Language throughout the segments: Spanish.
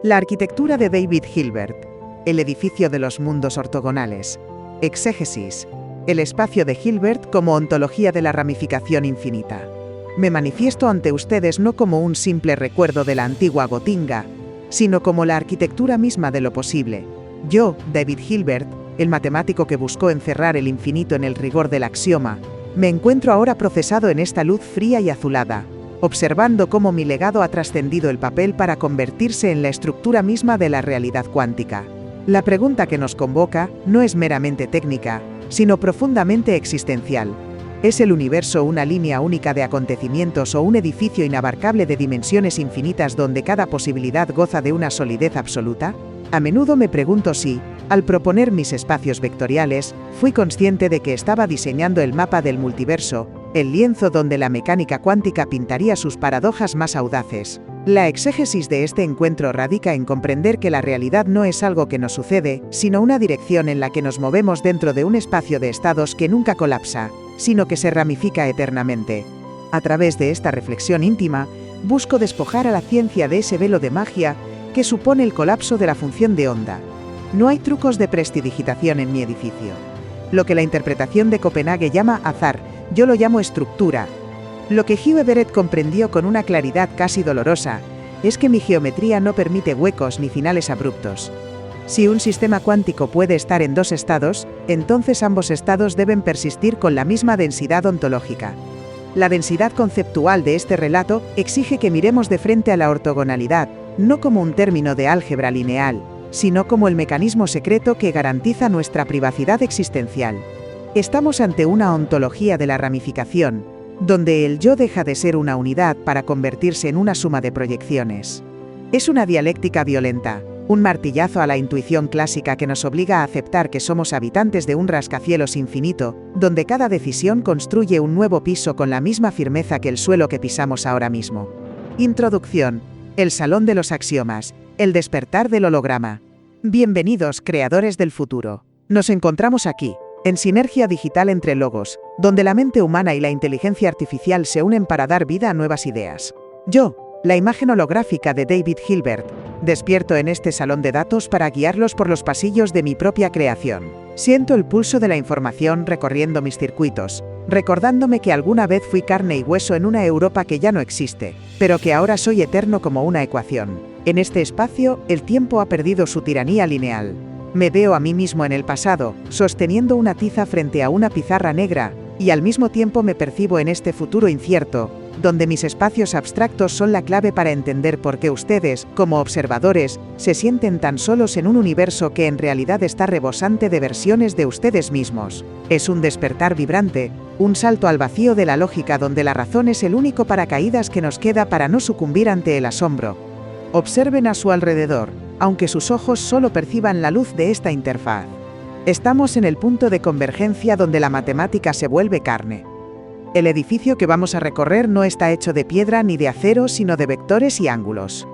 La arquitectura de David Hilbert, el edificio de los mundos ortogonales. Exégesis, el espacio de Hilbert como ontología de la ramificación infinita. Me manifiesto ante ustedes no como un simple recuerdo de la antigua Gotinga, sino como la arquitectura misma de lo posible. Yo, David Hilbert, el matemático que buscó encerrar el infinito en el rigor del axioma, me encuentro ahora procesado en esta luz fría y azulada, observando cómo mi legado ha trascendido el papel para convertirse en la estructura misma de la realidad cuántica. La pregunta que nos convoca no es meramente técnica, sino profundamente existencial. ¿Es el universo una línea única de acontecimientos o un edificio inabarcable de dimensiones infinitas donde cada posibilidad goza de una solidez absoluta? A menudo me pregunto si, al proponer mis espacios vectoriales, fui consciente de que estaba diseñando el mapa del multiverso, el lienzo donde la mecánica cuántica pintaría sus paradojas más audaces. La exégesis de este encuentro radica en comprender que la realidad no es algo que nos sucede, sino una dirección en la que nos movemos dentro de un espacio de estados que nunca colapsa, sino que se ramifica eternamente. A través de esta reflexión íntima, busco despojar a la ciencia de ese velo de magia que supone el colapso de la función de onda. No hay trucos de prestidigitación en mi edificio. Lo que la interpretación de Copenhague llama azar, yo lo llamo estructura. Lo que Hugh Everett comprendió con una claridad casi dolorosa, es que mi geometría no permite huecos ni finales abruptos. Si un sistema cuántico puede estar en dos estados, entonces ambos estados deben persistir con la misma densidad ontológica. La densidad conceptual de este relato exige que miremos de frente a la ortogonalidad, no como un término de álgebra lineal, sino como el mecanismo secreto que garantiza nuestra privacidad existencial. Estamos ante una ontología de la ramificación, donde el yo deja de ser una unidad para convertirse en una suma de proyecciones. Es una dialéctica violenta, un martillazo a la intuición clásica que nos obliga a aceptar que somos habitantes de un rascacielos infinito, donde cada decisión construye un nuevo piso con la misma firmeza que el suelo que pisamos ahora mismo. Introducción. El Salón de los Axiomas. El despertar del holograma. Bienvenidos, creadores del futuro. Nos encontramos aquí, en sinergia digital entre logos, donde la mente humana y la inteligencia artificial se unen para dar vida a nuevas ideas. Yo, la imagen holográfica de David Hilbert, despierto en este salón de datos para guiarlos por los pasillos de mi propia creación. Siento el pulso de la información recorriendo mis circuitos, recordándome que alguna vez fui carne y hueso en una Europa que ya no existe, pero que ahora soy eterno como una ecuación. En este espacio, el tiempo ha perdido su tiranía lineal. Me veo a mí mismo en el pasado, sosteniendo una tiza frente a una pizarra negra, y al mismo tiempo me percibo en este futuro incierto, donde mis espacios abstractos son la clave para entender por qué ustedes, como observadores, se sienten tan solos en un universo que en realidad está rebosante de versiones de ustedes mismos. Es un despertar vibrante, un salto al vacío de la lógica donde la razón es el único paracaídas que nos queda para no sucumbir ante el asombro. Observen a su alrededor, aunque sus ojos solo perciban la luz de esta interfaz. Estamos en el punto de convergencia donde la matemática se vuelve carne. El edificio que vamos a recorrer no está hecho de piedra ni de acero, sino de vectores y ángulos.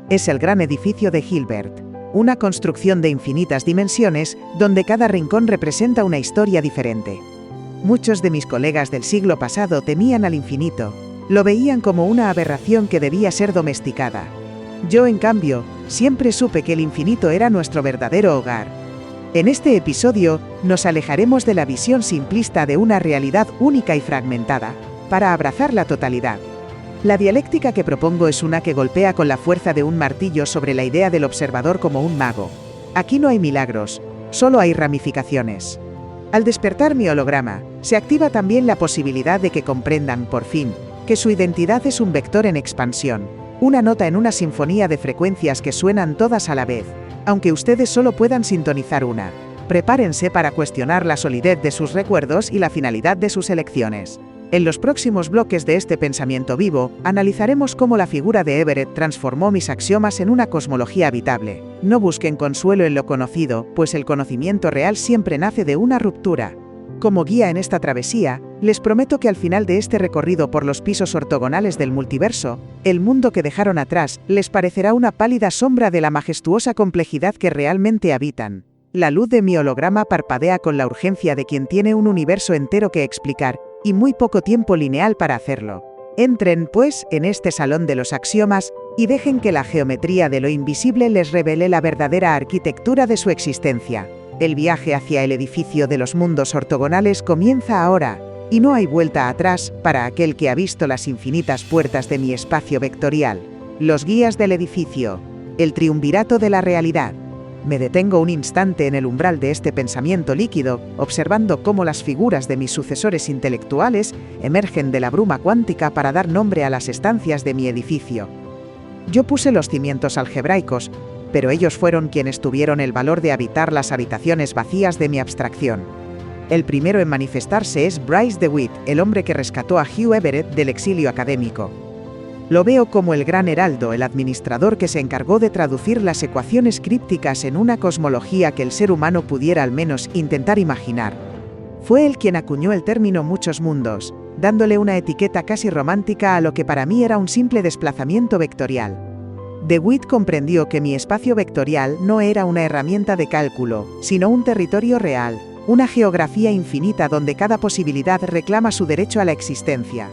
Es el gran edificio de Hilbert, una construcción de infinitas dimensiones, donde cada rincón representa una historia diferente. Muchos de mis colegas del siglo pasado temían al infinito, lo veían como una aberración que debía ser domesticada. Yo, en cambio, siempre supe que el infinito era nuestro verdadero hogar. En este episodio, nos alejaremos de la visión simplista de una realidad única y fragmentada, para abrazar la totalidad. La dialéctica que propongo es una que golpea con la fuerza de un martillo sobre la idea del observador como un mago. Aquí no hay milagros, solo hay ramificaciones. Al despertar mi holograma, se activa también la posibilidad de que comprendan, por fin, que su identidad es un vector en expansión. Una nota en una sinfonía de frecuencias que suenan todas a la vez, aunque ustedes solo puedan sintonizar una. Prepárense para cuestionar la solidez de sus recuerdos y la finalidad de sus elecciones. En los próximos bloques de este pensamiento vivo, analizaremos cómo la figura de Everett transformó mis axiomas en una cosmología habitable. No busquen consuelo en lo conocido, pues el conocimiento real siempre nace de una ruptura. Como guía en esta travesía, les prometo que al final de este recorrido por los pisos ortogonales del multiverso, el mundo que dejaron atrás les parecerá una pálida sombra de la majestuosa complejidad que realmente habitan. La luz de mi holograma parpadea con la urgencia de quien tiene un universo entero que explicar, y muy poco tiempo lineal para hacerlo. Entren, pues, en este salón de los axiomas, y dejen que la geometría de lo invisible les revele la verdadera arquitectura de su existencia. El viaje hacia el edificio de los mundos ortogonales comienza ahora, y no hay vuelta atrás para aquel que ha visto las infinitas puertas de mi espacio vectorial. Los guías del edificio, el triunvirato de la realidad. Me detengo un instante en el umbral de este pensamiento líquido, observando cómo las figuras de mis sucesores intelectuales emergen de la bruma cuántica para dar nombre a las estancias de mi edificio. Yo puse los cimientos algebraicos, pero ellos fueron quienes tuvieron el valor de habitar las habitaciones vacías de mi abstracción. El primero en manifestarse es Bryce DeWitt, el hombre que rescató a Hugh Everett del exilio académico. Lo veo como el gran heraldo, el administrador que se encargó de traducir las ecuaciones crípticas en una cosmología que el ser humano pudiera al menos intentar imaginar. Fue él quien acuñó el término muchos mundos, dándole una etiqueta casi romántica a lo que para mí era un simple desplazamiento vectorial. DeWitt comprendió que mi espacio vectorial no era una herramienta de cálculo, sino un territorio real, una geografía infinita donde cada posibilidad reclama su derecho a la existencia.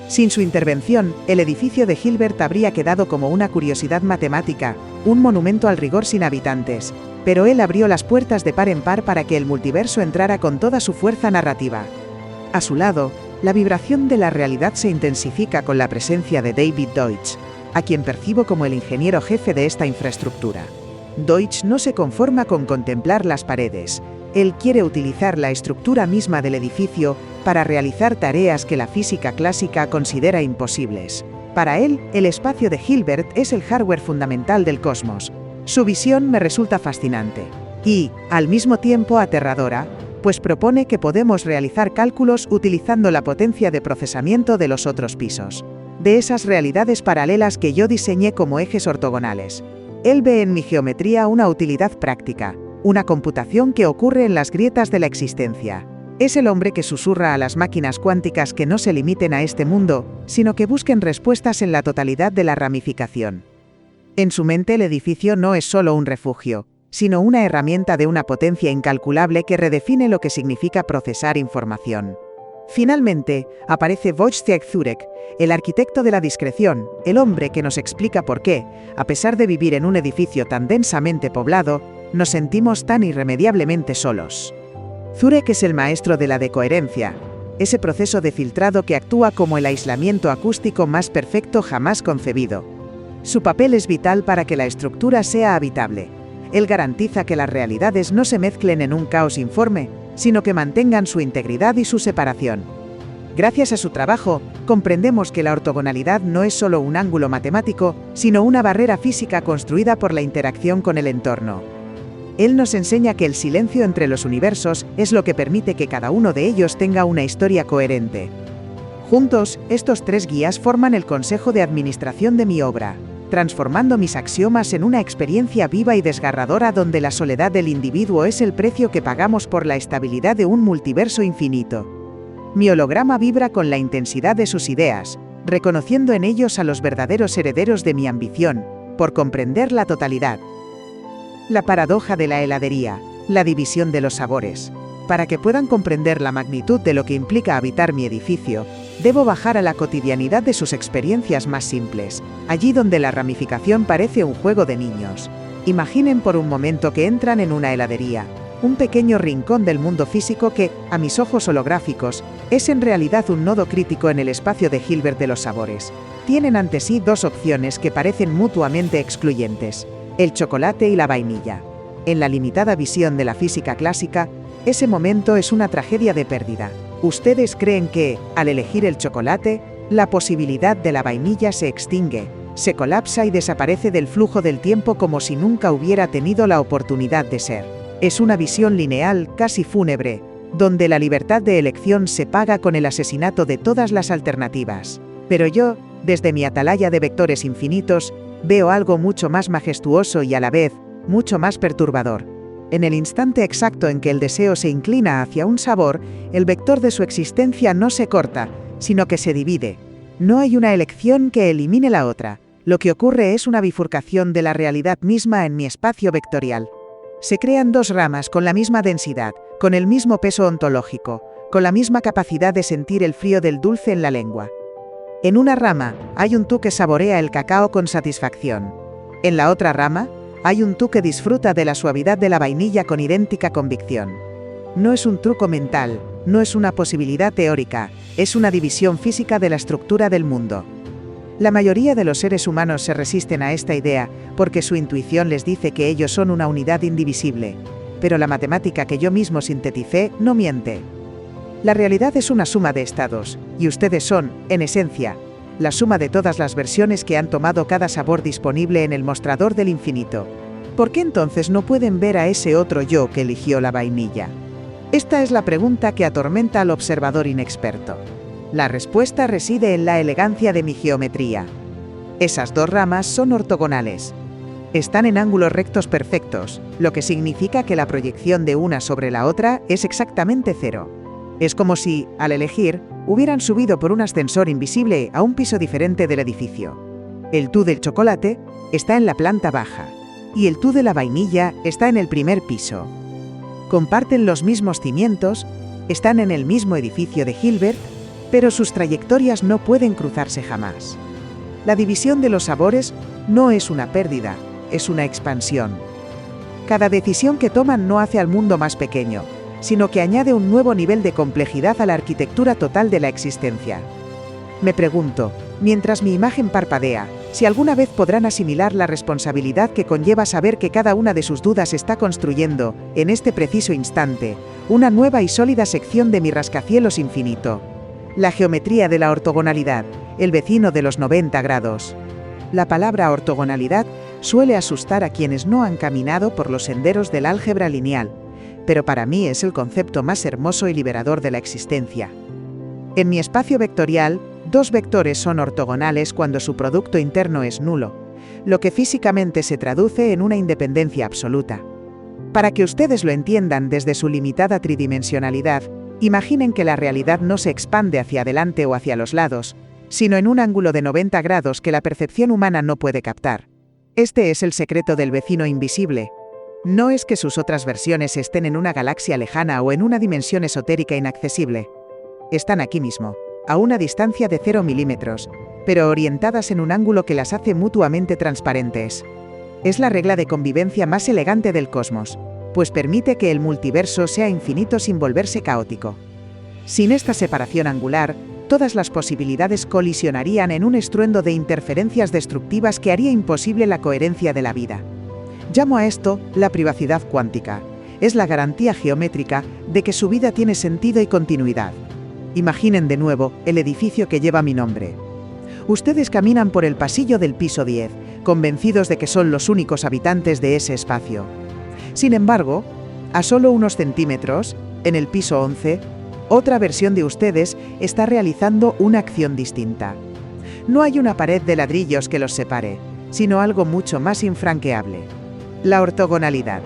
Sin su intervención, el edificio de Hilbert habría quedado como una curiosidad matemática, un monumento al rigor sin habitantes, pero él abrió las puertas de par en par para que el multiverso entrara con toda su fuerza narrativa. A su lado, la vibración de la realidad se intensifica con la presencia de David Deutsch, a quien percibo como el ingeniero jefe de esta infraestructura. Deutsch no se conforma con contemplar las paredes. Él quiere utilizar la estructura misma del edificio para realizar tareas que la física clásica considera imposibles. Para él, el espacio de Hilbert es el hardware fundamental del cosmos. Su visión me resulta fascinante y, al mismo tiempo, aterradora, pues propone que podemos realizar cálculos utilizando la potencia de procesamiento de los otros pisos, de esas realidades paralelas que yo diseñé como ejes ortogonales. Él ve en mi geometría una utilidad práctica, una computación que ocurre en las grietas de la existencia. Es el hombre que susurra a las máquinas cuánticas que no se limiten a este mundo, sino que busquen respuestas en la totalidad de la ramificación. En su mente el edificio no es solo un refugio, sino una herramienta de una potencia incalculable que redefine lo que significa procesar información. Finalmente, aparece Wojciech Zurek, el arquitecto de la discreción, el hombre que nos explica por qué, a pesar de vivir en un edificio tan densamente poblado, nos sentimos tan irremediablemente solos. Zurek es el maestro de la decoherencia, ese proceso de filtrado que actúa como el aislamiento acústico más perfecto jamás concebido. Su papel es vital para que la estructura sea habitable. Él garantiza que las realidades no se mezclen en un caos informe, sino que mantengan su integridad y su separación. Gracias a su trabajo, comprendemos que la ortogonalidad no es solo un ángulo matemático, sino una barrera física construida por la interacción con el entorno. Él nos enseña que el silencio entre los universos es lo que permite que cada uno de ellos tenga una historia coherente. Juntos, estos tres guías forman el consejo de administración de mi obra, transformando mis axiomas en una experiencia viva y desgarradora donde la soledad del individuo es el precio que pagamos por la estabilidad de un multiverso infinito. Mi holograma vibra con la intensidad de sus ideas, reconociendo en ellos a los verdaderos herederos de mi ambición, por comprender la totalidad. La paradoja de la heladería, la división de los sabores. Para que puedan comprender la magnitud de lo que implica habitar mi edificio, debo bajar a la cotidianidad de sus experiencias más simples, allí donde la ramificación parece un juego de niños. Imaginen por un momento que entran en una heladería, un pequeño rincón del mundo físico que, a mis ojos holográficos, es en realidad un nodo crítico en el espacio de Hilbert de los sabores. Tienen ante sí dos opciones que parecen mutuamente excluyentes: el chocolate y la vainilla. En la limitada visión de la física clásica, ese momento es una tragedia de pérdida. Ustedes creen que, al elegir el chocolate, la posibilidad de la vainilla se extingue, se colapsa y desaparece del flujo del tiempo como si nunca hubiera tenido la oportunidad de ser. Es una visión lineal, casi fúnebre, donde la libertad de elección se paga con el asesinato de todas las alternativas. Pero yo, desde mi atalaya de vectores infinitos, veo algo mucho más majestuoso y a la vez, mucho más perturbador. En el instante exacto en que el deseo se inclina hacia un sabor, el vector de su existencia no se corta, sino que se divide. No hay una elección que elimine la otra. Lo que ocurre es una bifurcación de la realidad misma en mi espacio vectorial. Se crean dos ramas con la misma densidad, con el mismo peso ontológico, con la misma capacidad de sentir el frío del dulce en la lengua. En una rama, hay un tú que saborea el cacao con satisfacción. En la otra rama, hay un tú que disfruta de la suavidad de la vainilla con idéntica convicción. No es un truco mental, no es una posibilidad teórica, es una división física de la estructura del mundo. La mayoría de los seres humanos se resisten a esta idea porque su intuición les dice que ellos son una unidad indivisible, pero la matemática que yo mismo sinteticé no miente. La realidad es una suma de estados, y ustedes son, en esencia, la suma de todas las versiones que han tomado cada sabor disponible en el mostrador del infinito. ¿Por qué entonces no pueden ver a ese otro yo que eligió la vainilla? Esta es la pregunta que atormenta al observador inexperto. La respuesta reside en la elegancia de mi geometría. Esas dos ramas son ortogonales. Están en ángulos rectos perfectos, lo que significa que la proyección de una sobre la otra es exactamente cero. Es como si, al elegir, hubieran subido por un ascensor invisible a un piso diferente del edificio. El tú del chocolate está en la planta baja, y el tú de la vainilla está en el primer piso. Comparten los mismos cimientos, están en el mismo edificio de Hilbert, pero sus trayectorias no pueden cruzarse jamás. La división de los sabores no es una pérdida, es una expansión. Cada decisión que toman no hace al mundo más pequeño, sino que añade un nuevo nivel de complejidad a la arquitectura total de la existencia. Me pregunto, mientras mi imagen parpadea, si alguna vez podrán asimilar la responsabilidad que conlleva saber que cada una de sus dudas está construyendo, en este preciso instante, una nueva y sólida sección de mi rascacielos infinito. La geometría de la ortogonalidad, el vecino de los 90 grados. La palabra ortogonalidad suele asustar a quienes no han caminado por los senderos del álgebra lineal, pero para mí es el concepto más hermoso y liberador de la existencia. En mi espacio vectorial, dos vectores son ortogonales cuando su producto interno es nulo, lo que físicamente se traduce en una independencia absoluta. Para que ustedes lo entiendan desde su limitada tridimensionalidad, imaginen que la realidad no se expande hacia adelante o hacia los lados, sino en un ángulo de 90 grados que la percepción humana no puede captar. Este es el secreto del vecino invisible. No es que sus otras versiones estén en una galaxia lejana o en una dimensión esotérica inaccesible. Están aquí mismo, a una distancia de 0 milímetros, pero orientadas en un ángulo que las hace mutuamente transparentes. Es la regla de convivencia más elegante del cosmos, pues permite que el multiverso sea infinito sin volverse caótico. Sin esta separación angular, todas las posibilidades colisionarían en un estruendo de interferencias destructivas que haría imposible la coherencia de la vida. Llamo a esto la privacidad cuántica. Es la garantía geométrica de que su vida tiene sentido y continuidad. Imaginen de nuevo el edificio que lleva mi nombre. Ustedes caminan por el pasillo del piso 10, convencidos de que son los únicos habitantes de ese espacio. Sin embargo, a solo unos centímetros, en el piso 11, otra versión de ustedes está realizando una acción distinta. No hay una pared de ladrillos que los separe, sino algo mucho más infranqueable: la ortogonalidad.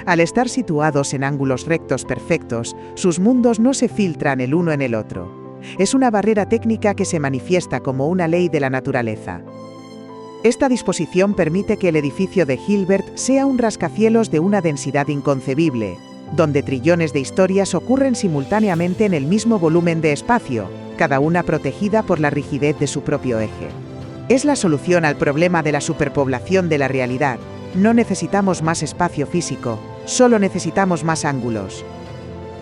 Al estar situados en ángulos rectos perfectos, sus mundos no se filtran el uno en el otro. Es una barrera técnica que se manifiesta como una ley de la naturaleza. Esta disposición permite que el edificio de Hilbert sea un rascacielos de una densidad inconcebible, donde trillones de historias ocurren simultáneamente en el mismo volumen de espacio, cada una protegida por la rigidez de su propio eje. Es la solución al problema de la superpoblación de la realidad. No necesitamos más espacio físico, solo necesitamos más ángulos.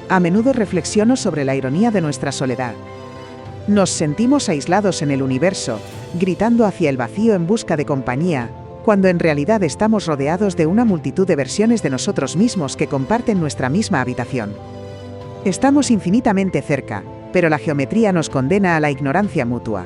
A menudo reflexiono sobre la ironía de nuestra soledad. Nos sentimos aislados en el universo, gritando hacia el vacío en busca de compañía, cuando en realidad estamos rodeados de una multitud de versiones de nosotros mismos que comparten nuestra misma habitación. Estamos infinitamente cerca, pero la geometría nos condena a la ignorancia mutua.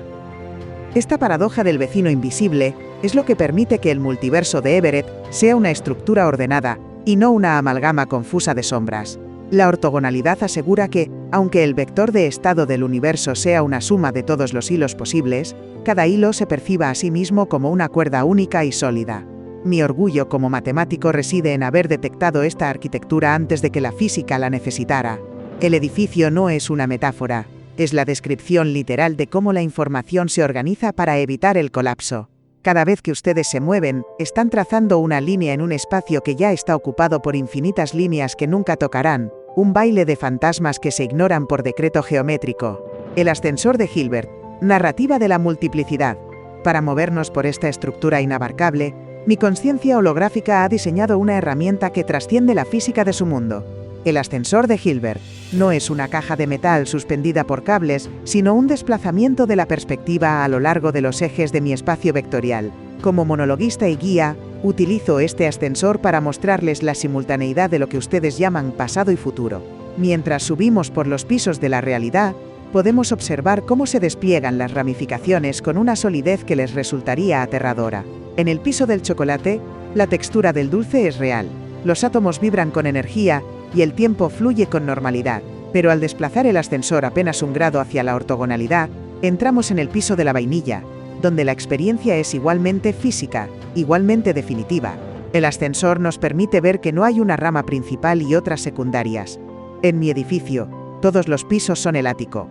Esta paradoja del vecino invisible es lo que permite que el multiverso de Everett sea una estructura ordenada, y no una amalgama confusa de sombras. La ortogonalidad asegura que, aunque el vector de estado del universo sea una suma de todos los hilos posibles, cada hilo se perciba a sí mismo como una cuerda única y sólida. Mi orgullo como matemático reside en haber detectado esta arquitectura antes de que la física la necesitara. El edificio no es una metáfora, es la descripción literal de cómo la información se organiza para evitar el colapso. Cada vez que ustedes se mueven, están trazando una línea en un espacio que ya está ocupado por infinitas líneas que nunca tocarán, un baile de fantasmas que se ignoran por decreto geométrico. El ascensor de Hilbert, Narrativa de la multiplicidad. Para movernos por esta estructura inabarcable, mi conciencia holográfica ha diseñado una herramienta que trasciende la física de su mundo. El ascensor de Hilbert no es una caja de metal suspendida por cables, sino un desplazamiento de la perspectiva a lo largo de los ejes de mi espacio vectorial. Como monologuista y guía, utilizo este ascensor para mostrarles la simultaneidad de lo que ustedes llaman pasado y futuro. Mientras subimos por los pisos de la realidad, podemos observar cómo se despliegan las ramificaciones con una solidez que les resultaría aterradora. En el piso del chocolate, la textura del dulce es real. Los átomos vibran con energía y el tiempo fluye con normalidad. Pero al desplazar el ascensor apenas un grado hacia la ortogonalidad, entramos en el piso de la vainilla, donde la experiencia es igualmente física, igualmente definitiva. El ascensor nos permite ver que no hay una rama principal y otras secundarias. En mi edificio, todos los pisos son el ático.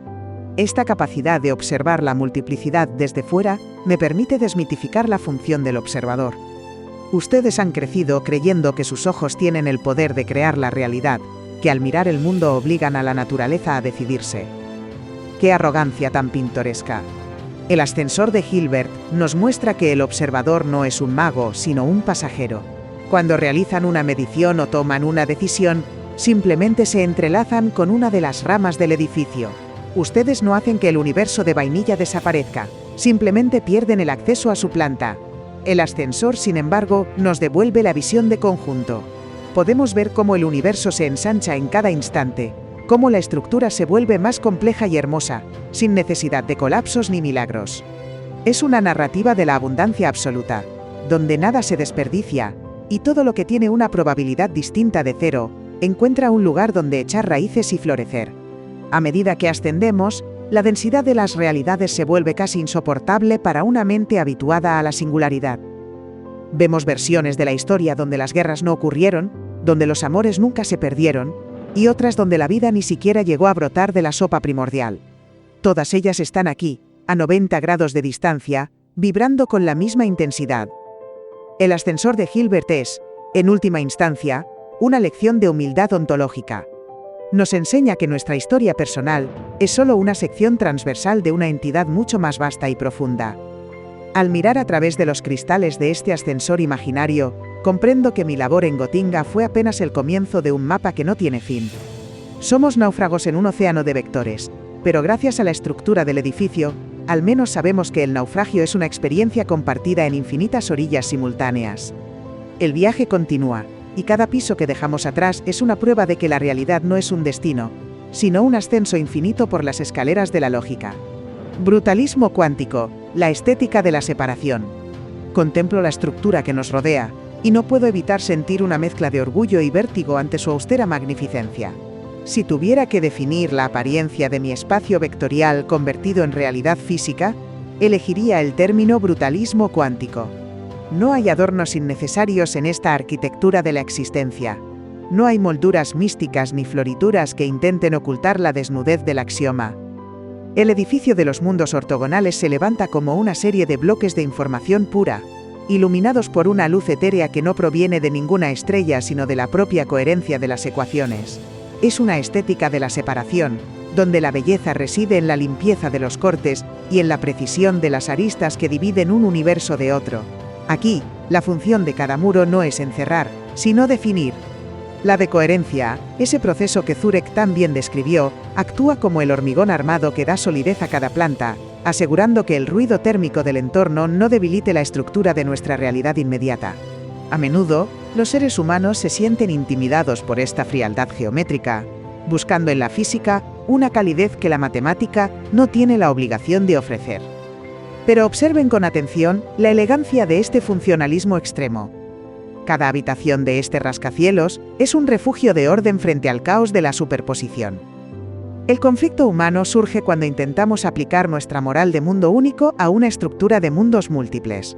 Esta capacidad de observar la multiplicidad desde fuera me permite desmitificar la función del observador. Ustedes han crecido creyendo que sus ojos tienen el poder de crear la realidad, que al mirar el mundo obligan a la naturaleza a decidirse. ¡Qué arrogancia tan pintoresca! El ascensor de Hilbert nos muestra que el observador no es un mago, sino un pasajero. Cuando realizan una medición o toman una decisión, simplemente se entrelazan con una de las ramas del edificio. Ustedes no hacen que el universo de vainilla desaparezca, simplemente pierden el acceso a su planta. El ascensor, sin embargo, nos devuelve la visión de conjunto. Podemos ver cómo el universo se ensancha en cada instante, cómo la estructura se vuelve más compleja y hermosa, sin necesidad de colapsos ni milagros. Es una narrativa de la abundancia absoluta, donde nada se desperdicia, y todo lo que tiene una probabilidad distinta de cero, encuentra un lugar donde echar raíces y florecer. A medida que ascendemos, la densidad de las realidades se vuelve casi insoportable para una mente habituada a la singularidad. Vemos versiones de la historia donde las guerras no ocurrieron, donde los amores nunca se perdieron, y otras donde la vida ni siquiera llegó a brotar de la sopa primordial. Todas ellas están aquí, a 90 grados de distancia, vibrando con la misma intensidad. El ascensor de Hilbert es, en última instancia, una lección de humildad ontológica. Nos enseña que nuestra historia personal es solo una sección transversal de una entidad mucho más vasta y profunda. Al mirar a través de los cristales de este ascensor imaginario, comprendo que mi labor en Gotinga fue apenas el comienzo de un mapa que no tiene fin. Somos náufragos en un océano de vectores, pero gracias a la estructura del edificio, al menos sabemos que el naufragio es una experiencia compartida en infinitas orillas simultáneas. El viaje continúa, y cada piso que dejamos atrás es una prueba de que la realidad no es un destino, sino un ascenso infinito por las escaleras de la lógica. Brutalismo cuántico, la estética de la separación. Contemplo la estructura que nos rodea, y no puedo evitar sentir una mezcla de orgullo y vértigo ante su austera magnificencia. Si tuviera que definir la apariencia de mi espacio vectorial convertido en realidad física, elegiría el término brutalismo cuántico. No hay adornos innecesarios en esta arquitectura de la existencia. No hay molduras místicas ni florituras que intenten ocultar la desnudez del axioma. El edificio de los mundos ortogonales se levanta como una serie de bloques de información pura, iluminados por una luz etérea que no proviene de ninguna estrella sino de la propia coherencia de las ecuaciones. Es una estética de la separación, donde la belleza reside en la limpieza de los cortes y en la precisión de las aristas que dividen un universo de otro. Aquí, la función de cada muro no es encerrar, sino definir. La decoherencia, ese proceso que Zurek tan bien describió, actúa como el hormigón armado que da solidez a cada planta, asegurando que el ruido térmico del entorno no debilite la estructura de nuestra realidad inmediata. A menudo, los seres humanos se sienten intimidados por esta frialdad geométrica, buscando en la física una calidez que la matemática no tiene la obligación de ofrecer. Pero observen con atención la elegancia de este funcionalismo extremo. Cada habitación de este rascacielos es un refugio de orden frente al caos de la superposición. El conflicto humano surge cuando intentamos aplicar nuestra moral de mundo único a una estructura de mundos múltiples.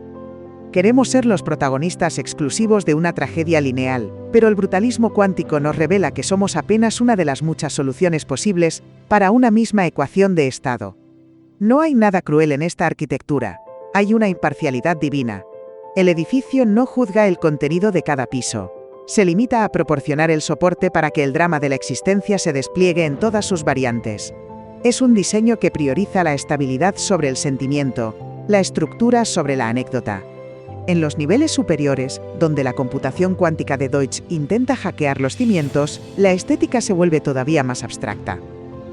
Queremos ser los protagonistas exclusivos de una tragedia lineal, pero el brutalismo cuántico nos revela que somos apenas una de las muchas soluciones posibles para una misma ecuación de estado. No hay nada cruel en esta arquitectura, hay una imparcialidad divina. El edificio no juzga el contenido de cada piso. Se limita a proporcionar el soporte para que el drama de la existencia se despliegue en todas sus variantes. Es un diseño que prioriza la estabilidad sobre el sentimiento, la estructura sobre la anécdota. En los niveles superiores, donde la computación cuántica de Deutsch intenta hackear los cimientos, la estética se vuelve todavía más abstracta.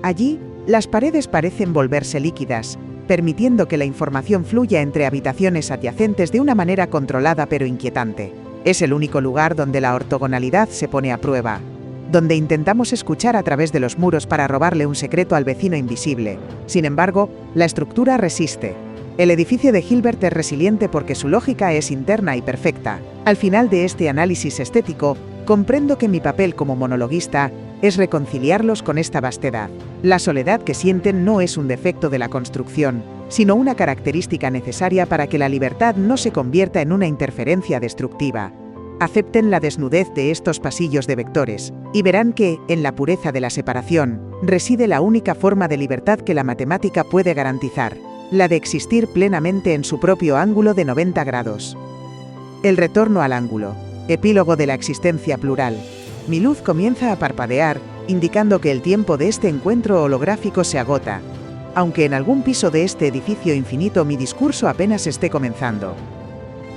Allí, las paredes parecen volverse líquidas, permitiendo que la información fluya entre habitaciones adyacentes de una manera controlada pero inquietante. Es el único lugar donde la ortogonalidad se pone a prueba, donde intentamos escuchar a través de los muros para robarle un secreto al vecino invisible. Sin embargo, la estructura resiste. El edificio de Hilbert es resiliente porque su lógica es interna y perfecta. Al final de este análisis estético, comprendo que mi papel como monologuista es reconciliarlos con esta vastedad. La soledad que sienten no es un defecto de la construcción, sino una característica necesaria para que la libertad no se convierta en una interferencia destructiva. Acepten la desnudez de estos pasillos de vectores, y verán que, en la pureza de la separación, reside la única forma de libertad que la matemática puede garantizar, la de existir plenamente en su propio ángulo de 90 grados. El retorno al ángulo. Epílogo de la existencia plural. Mi luz comienza a parpadear, indicando que el tiempo de este encuentro holográfico se agota, aunque en algún piso de este edificio infinito mi discurso apenas esté comenzando.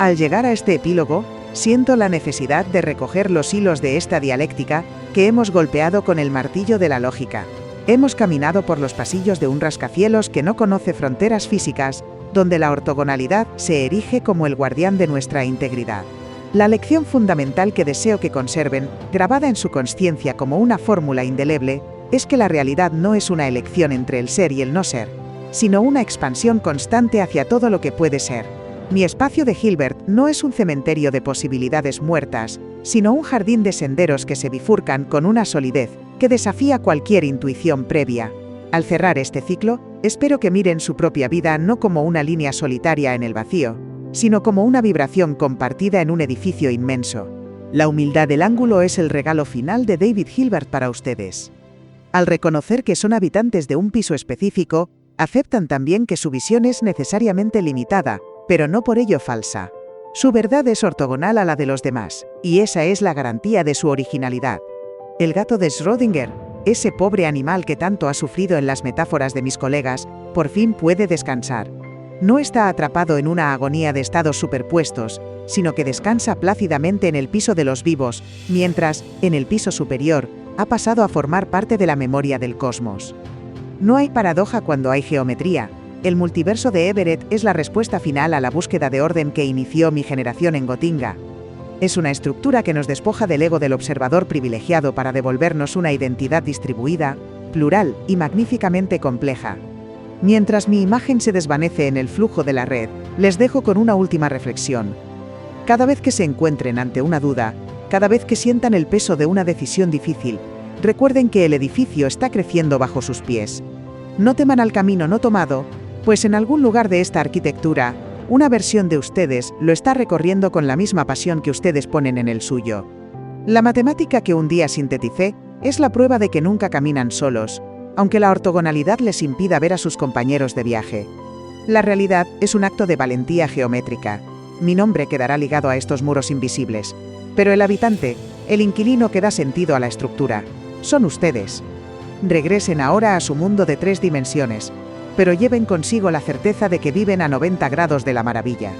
Al llegar a este epílogo, siento la necesidad de recoger los hilos de esta dialéctica que hemos golpeado con el martillo de la lógica. Hemos caminado por los pasillos de un rascacielos que no conoce fronteras físicas, donde la ortogonalidad se erige como el guardián de nuestra integridad. La lección fundamental que deseo que conserven, grabada en su consciencia como una fórmula indeleble, es que la realidad no es una elección entre el ser y el no ser, sino una expansión constante hacia todo lo que puede ser. Mi espacio de Hilbert no es un cementerio de posibilidades muertas, sino un jardín de senderos que se bifurcan con una solidez que desafía cualquier intuición previa. Al cerrar este ciclo, espero que miren su propia vida no como una línea solitaria en el vacío, sino como una vibración compartida en un edificio inmenso. La humildad del ángulo es el regalo final de David Hilbert para ustedes. Al reconocer que son habitantes de un piso específico, aceptan también que su visión es necesariamente limitada, pero no por ello falsa. Su verdad es ortogonal a la de los demás, y esa es la garantía de su originalidad. El gato de Schrödinger, ese pobre animal que tanto ha sufrido en las metáforas de mis colegas, por fin puede descansar. No está atrapado en una agonía de estados superpuestos, sino que descansa plácidamente en el piso de los vivos, mientras, en el piso superior, ha pasado a formar parte de la memoria del cosmos. No hay paradoja cuando hay geometría. El multiverso de Everett es la respuesta final a la búsqueda de orden que inició mi generación en Gotinga. Es una estructura que nos despoja del ego del observador privilegiado para devolvernos una identidad distribuida, plural y magníficamente compleja. Mientras mi imagen se desvanece en el flujo de la red, les dejo con una última reflexión. Cada vez que se encuentren ante una duda, cada vez que sientan el peso de una decisión difícil, recuerden que el edificio está creciendo bajo sus pies. No teman al camino no tomado, pues en algún lugar de esta arquitectura, una versión de ustedes lo está recorriendo con la misma pasión que ustedes ponen en el suyo. La matemática que un día sinteticé es la prueba de que nunca caminan solos, aunque la ortogonalidad les impida ver a sus compañeros de viaje. La realidad es un acto de valentía geométrica. Mi nombre quedará ligado a estos muros invisibles, pero el habitante, el inquilino que da sentido a la estructura, son ustedes. Regresen ahora a su mundo de 3 dimensiones, pero lleven consigo la certeza de que viven a 90 grados de la maravilla.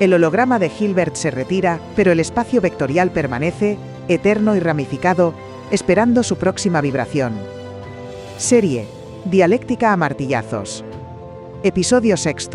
El holograma de Hilbert se retira, pero el espacio vectorial permanece, eterno y ramificado, esperando su próxima vibración. Serie: Dialéctica a martillazos. Episodio 6.